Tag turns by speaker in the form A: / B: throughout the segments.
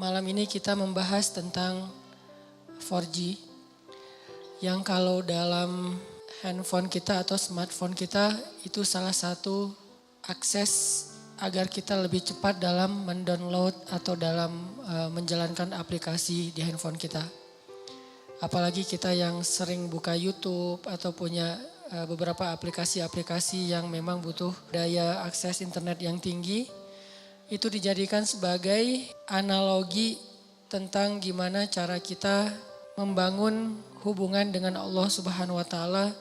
A: Malam ini kita membahas tentang 4G yang kalau dalam handphone kita atau smartphone kita itu salah satu akses agar kita lebih cepat dalam mendownload atau dalam menjalankan aplikasi di handphone kita. Apalagi kita yang sering buka YouTube atau punya beberapa aplikasi-aplikasi yang memang butuh daya akses internet yang tinggi, itu dijadikan sebagai analogi tentang gimana cara kita membangun hubungan dengan Allah Subhanahu wa taala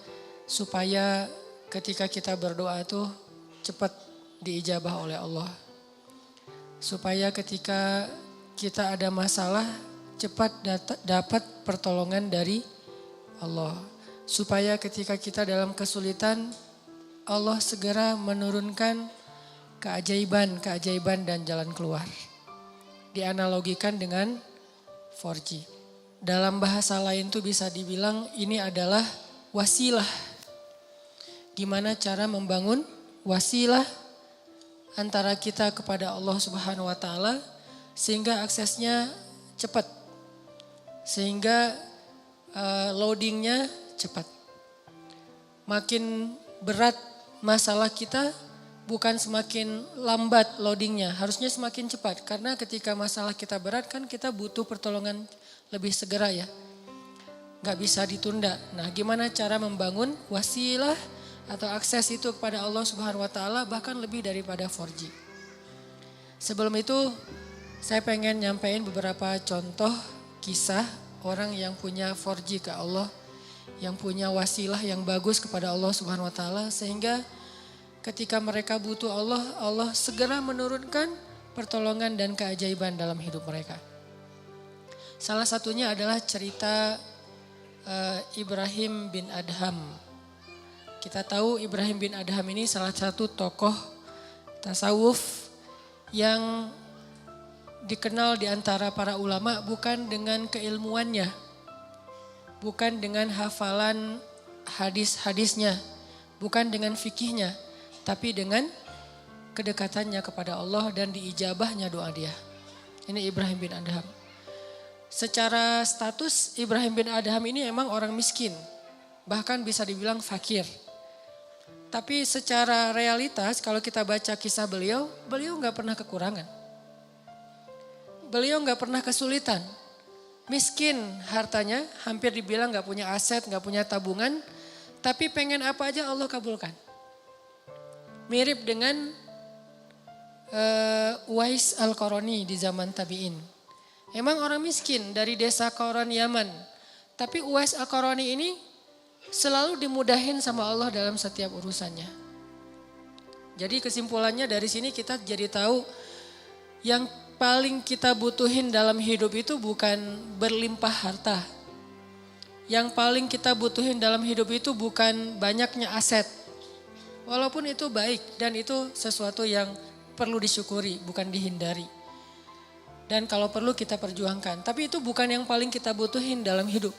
A: supaya ketika kita berdoa itu cepat diijabah oleh Allah. Supaya ketika kita ada masalah cepat dapat pertolongan dari Allah. Supaya ketika kita dalam kesulitan Allah segera menurunkan keajaiban dan jalan keluar. Dianalogikan dengan 4G. Dalam bahasa lain tuh bisa dibilang ini adalah wasilah. Gimana cara membangun wasilah antara kita kepada Allah Subhanahu wa taala sehingga aksesnya cepat. Sehingga loadingnya cepat. Makin berat masalah kita bukan semakin lambat loadingnya, harusnya semakin cepat. Karena ketika masalah kita berat kan kita butuh pertolongan lebih segera ya. Gak bisa ditunda. Nah gimana cara membangun wasilah atau akses itu kepada Allah Subhanahu wa taala bahkan lebih daripada 4G. Sebelum itu saya pengen nyampein beberapa contoh kisah orang yang punya 4G ke Allah. Yang punya wasilah yang bagus kepada Allah Subhanahu wa taala sehingga ketika mereka butuh Allah, Allah segera menurunkan pertolongan dan keajaiban dalam hidup mereka. Salah satunya adalah cerita Ibrahim bin Adham. Kita tahu Ibrahim bin Adham ini salah satu tokoh tasawuf yang dikenal di antara para ulama bukan dengan keilmuannya, bukan dengan hafalan hadis-hadisnya, bukan dengan fikihnya, tapi dengan kedekatannya kepada Allah dan diijabahnya doa dia. Ini Ibrahim bin Adham. Secara status Ibrahim bin Adham ini emang orang miskin. Bahkan bisa dibilang fakir. Tapi secara realitas kalau kita baca kisah beliau gak pernah kekurangan. Beliau gak pernah kesulitan. Miskin hartanya, hampir dibilang gak punya aset, gak punya tabungan. Tapi pengen apa aja Allah kabulkan. Mirip dengan Uwais Al-Qarani di zaman tabi'in. Emang orang miskin dari desa Qaran Yaman. Tapi Uwais Al-Qarani ini selalu dimudahin sama Allah dalam setiap urusannya. Jadi kesimpulannya dari sini kita jadi tahu yang paling kita butuhin dalam hidup itu bukan berlimpah harta. Yang paling kita butuhin dalam hidup itu bukan banyaknya aset. Walaupun itu baik dan itu sesuatu yang perlu disyukuri, bukan dihindari. Dan kalau perlu kita perjuangkan. Tapi itu bukan yang paling kita butuhin dalam hidup.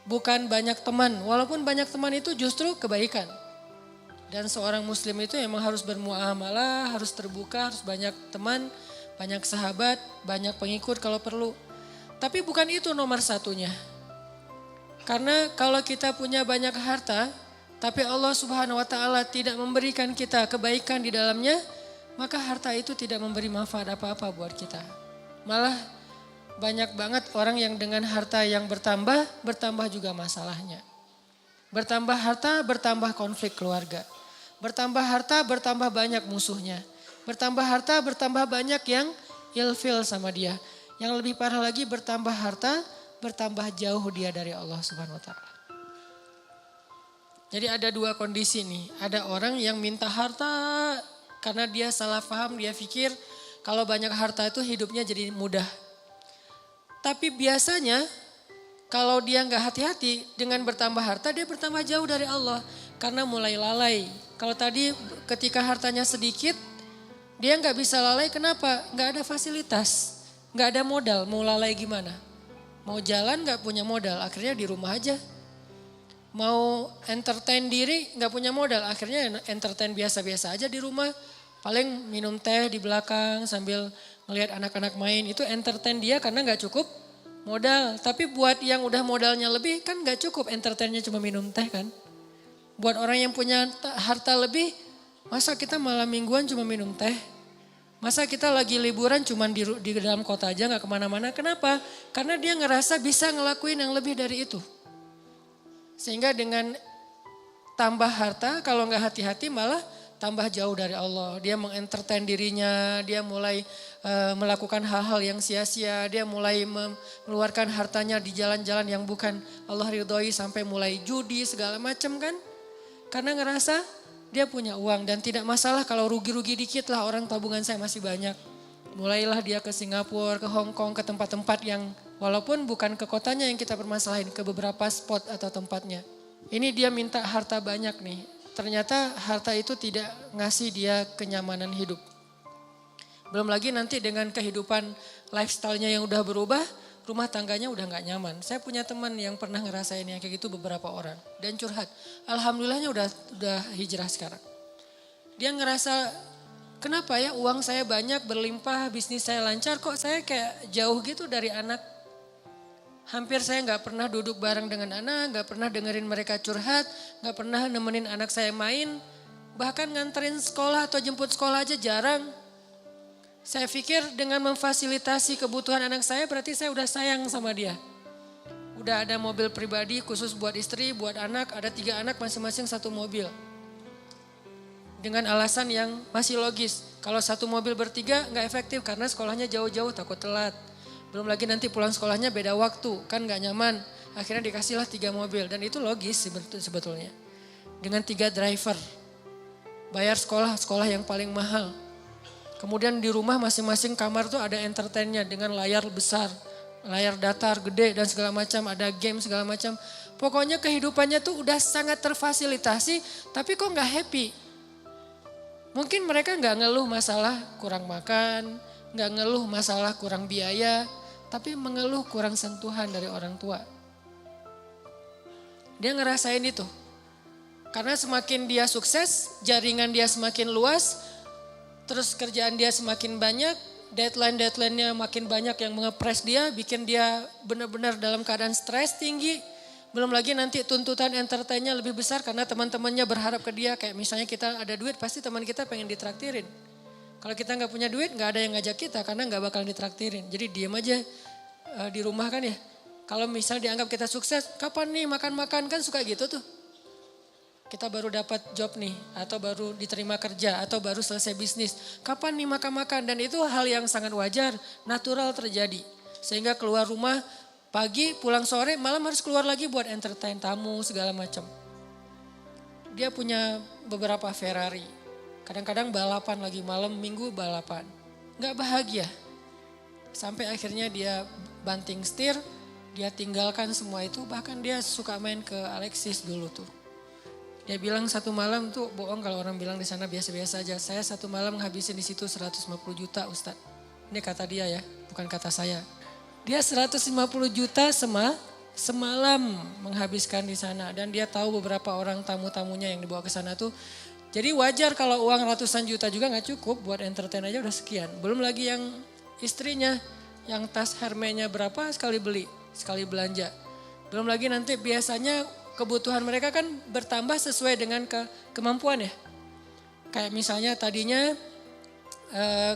A: Bukan banyak teman, walaupun banyak teman itu justru kebaikan. Dan seorang muslim itu emang harus bermuamalah, harus terbuka, harus banyak teman, banyak sahabat, banyak pengikut kalau perlu. Tapi bukan itu nomor satunya. Karena kalau kita punya banyak harta, tapi Allah Subhanahu wa taala tidak memberikan kita kebaikan di dalamnya, maka harta itu tidak memberi manfaat apa-apa buat kita. Malah banyak banget orang yang dengan harta yang bertambah juga masalahnya. Bertambah harta, bertambah konflik keluarga. Bertambah harta, bertambah banyak musuhnya. Bertambah harta, bertambah banyak yang ilfil sama dia. Yang lebih parah lagi bertambah harta, bertambah jauh dia dari Allah Subhanahu wa taala. Jadi ada dua kondisi nih. Ada orang yang minta harta karena dia salah paham, dia pikir kalau banyak harta itu hidupnya jadi mudah. Tapi biasanya kalau dia nggak hati-hati dengan bertambah harta, dia bertambah jauh dari Allah. Karena mulai lalai. Kalau tadi ketika hartanya sedikit, dia nggak bisa lalai, kenapa? Nggak ada fasilitas, nggak ada modal, mau lalai gimana? Mau jalan nggak punya modal, akhirnya di rumah aja. Mau entertain diri nggak punya modal, akhirnya entertain biasa-biasa aja di rumah. Paling minum teh di belakang sambil Ngelihat anak-anak main itu entertain dia karena nggak cukup modal. Tapi buat yang udah modalnya lebih kan nggak cukup entertainnya cuma minum teh kan. Buat orang yang punya harta lebih, masa kita malam mingguan cuma minum teh? Masa kita lagi liburan cuma di dalam kota aja gak kemana-mana. Kenapa? Karena dia ngerasa bisa ngelakuin yang lebih dari itu. Sehingga dengan tambah harta, kalau gak hati-hati malah tambah jauh dari Allah. Dia mengentertain dirinya, dia mulai melakukan hal-hal yang sia-sia. Dia mulai mengeluarkan hartanya di jalan-jalan yang bukan Allah ridhoi, sampai mulai judi segala macam kan. Karena ngerasa dia punya uang dan tidak masalah kalau rugi-rugi dikit lah, orang tabungan saya masih banyak. Mulailah dia ke Singapura, ke Hong Kong, ke tempat-tempat yang walaupun bukan ke kotanya yang kita permasalahin, ke beberapa spot atau tempatnya. Ini dia minta harta banyak nih. Ternyata harta itu tidak ngasih dia kenyamanan hidup. Belum lagi nanti dengan kehidupan lifestyle-nya yang udah berubah, rumah tangganya udah gak nyaman. Saya punya teman yang pernah ngerasain yang kayak gitu beberapa orang. Dan curhat. Alhamdulillahnya udah hijrah sekarang. Dia ngerasa, kenapa ya uang saya banyak, berlimpah, bisnis saya lancar, kok saya kayak jauh gitu dari anak. Hampir saya gak pernah duduk bareng dengan anak, gak pernah dengerin mereka curhat, gak pernah nemenin anak saya main. Bahkan nganterin sekolah atau jemput sekolah aja jarang. Saya pikir dengan memfasilitasi kebutuhan anak saya berarti saya udah sayang sama dia. Udah ada mobil pribadi khusus buat istri, buat anak, ada 3 anak masing-masing 1 mobil. Dengan alasan yang masih logis. Kalau 1 mobil bertiga nggak efektif karena sekolahnya jauh-jauh takut telat. Belum lagi nanti pulang sekolahnya beda waktu, kan nggak nyaman. Akhirnya dikasihlah 3 mobil dan itu logis sebetulnya. Dengan 3 driver, bayar sekolah yang paling mahal. Kemudian di rumah masing-masing kamar tuh ada entertainnya dengan layar besar, layar datar gede dan segala macam, ada game segala macam. Pokoknya kehidupannya tuh udah sangat terfasilitasi, tapi kok nggak happy. Mungkin mereka nggak ngeluh masalah kurang makan, nggak ngeluh masalah kurang biaya, tapi mengeluh kurang sentuhan dari orang tua. Dia ngerasain itu. Karena semakin dia sukses, jaringan dia semakin luas, terus kerjaan dia semakin banyak, deadline-nya makin banyak yang mengepres dia, bikin dia benar-benar dalam keadaan stres tinggi. Belum lagi nanti tuntutan entertainnya lebih besar karena teman-temannya berharap ke dia. Kayak misalnya kita ada duit, pasti teman kita pengen ditraktirin. Kalau kita nggak punya duit, nggak ada yang ngajak kita karena nggak bakal ditraktirin. Jadi diam aja di rumah kan ya. Kalau misalnya dianggap kita sukses, kapan nih makan-makan, kan suka gitu tuh. Kita baru dapat job nih, atau baru diterima kerja, atau baru selesai bisnis. Kapan nih makan-makan? Dan itu hal yang sangat wajar, natural terjadi. Sehingga keluar rumah pagi, pulang sore, malam harus keluar lagi buat entertain tamu segala macam. Dia punya beberapa Ferrari. Kadang-kadang balapan lagi, malam minggu balapan. Gak bahagia. Sampai akhirnya dia banting setir, dia tinggalkan semua itu. Bahkan dia suka main ke Alexis dulu tuh. Dia bilang 1 malam tuh bohong kalau orang bilang di sana biasa-biasa aja. Saya 1 malam ngabisin di situ 150 juta Ustadz. Ini kata dia ya, bukan kata saya. Dia 150 juta semalam menghabiskan di sana. Dan dia tahu beberapa orang tamu-tamunya yang dibawa ke sana tuh. Jadi wajar kalau uang ratusan juta juga gak cukup, buat entertain aja udah sekian. Belum lagi yang istrinya, yang tas Hermes-nya berapa sekali beli, sekali belanja. Belum lagi nanti biasanya kebutuhan mereka kan bertambah sesuai dengan kemampuan ya. Kayak misalnya tadinya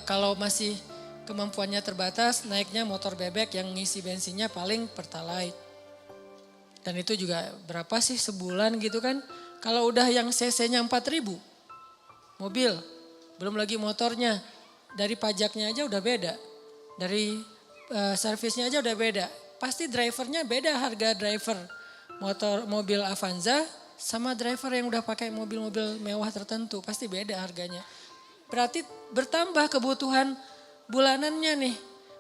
A: kalau masih kemampuannya terbatas, naiknya motor bebek yang ngisi bensinnya paling Pertalite. Dan itu juga berapa sih sebulan gitu kan. Kalau udah yang cc-nya 4.000 mobil, belum lagi motornya, dari pajaknya aja udah beda. Dari servisnya aja udah beda. Pasti drivernya beda, harga driver mobil Avanza sama driver yang udah pakai mobil-mobil mewah tertentu. Pasti beda harganya. Berarti bertambah kebutuhan bulanannya nih.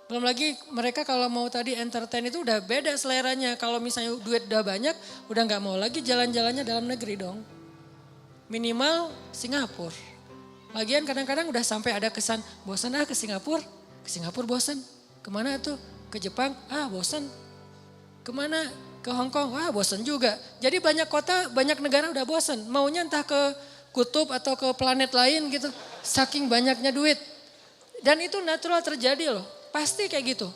A: Belum lagi mereka kalau mau tadi entertain itu udah beda seleranya. Kalau misalnya duit udah banyak, udah gak mau lagi jalan-jalannya dalam negeri dong. Minimal Singapura. Lagian kadang-kadang udah sampai ada kesan, bosan ke Singapura. Ke Singapura bosan. Kemana tuh? Ke Jepang? Bosan. Kemana? Ke Hong Kong, bosan juga. Jadi banyak kota, banyak negara udah bosan. Maunya entah ke kutub atau ke planet lain gitu. Saking banyaknya duit. Dan itu natural terjadi loh, pasti kayak gitu.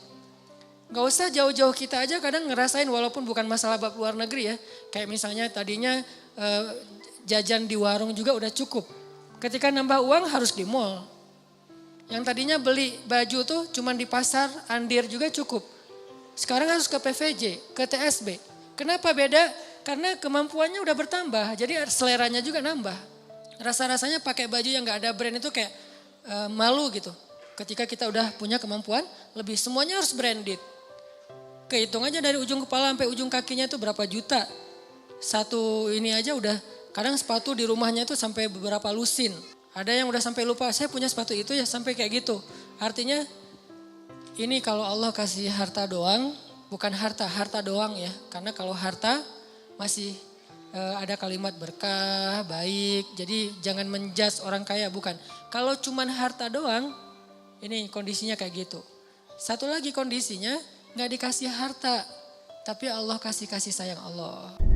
A: Gak usah jauh-jauh, kita aja kadang ngerasain walaupun bukan masalah bab luar negeri ya. Kayak misalnya tadinya jajan di warung juga udah cukup. Ketika nambah uang harus di mall. Yang tadinya beli baju tuh cuman di pasar, Andir juga cukup. Sekarang harus ke PVJ, ke TSB. Kenapa beda? Karena kemampuannya udah bertambah, jadi seleranya juga nambah. Rasa-rasanya pakai baju yang gak ada brand itu kayak malu gitu. Ketika kita udah punya kemampuan lebih, semuanya harus branded. Kehitung aja dari ujung kepala sampai ujung kakinya itu berapa juta. Satu ini aja udah, kadang sepatu di rumahnya itu sampai beberapa lusin. Ada yang udah sampai lupa, saya punya sepatu itu ya, sampai kayak gitu. Artinya ini kalau Allah kasih harta doang, bukan harta doang ya. Karena kalau harta masih ada kalimat berkah, baik. Jadi jangan menjudge orang kaya, bukan. Kalau cuman harta doang, ini kondisinya kayak gitu. Satu lagi kondisinya, gak dikasih harta, tapi Allah kasih sayang Allah.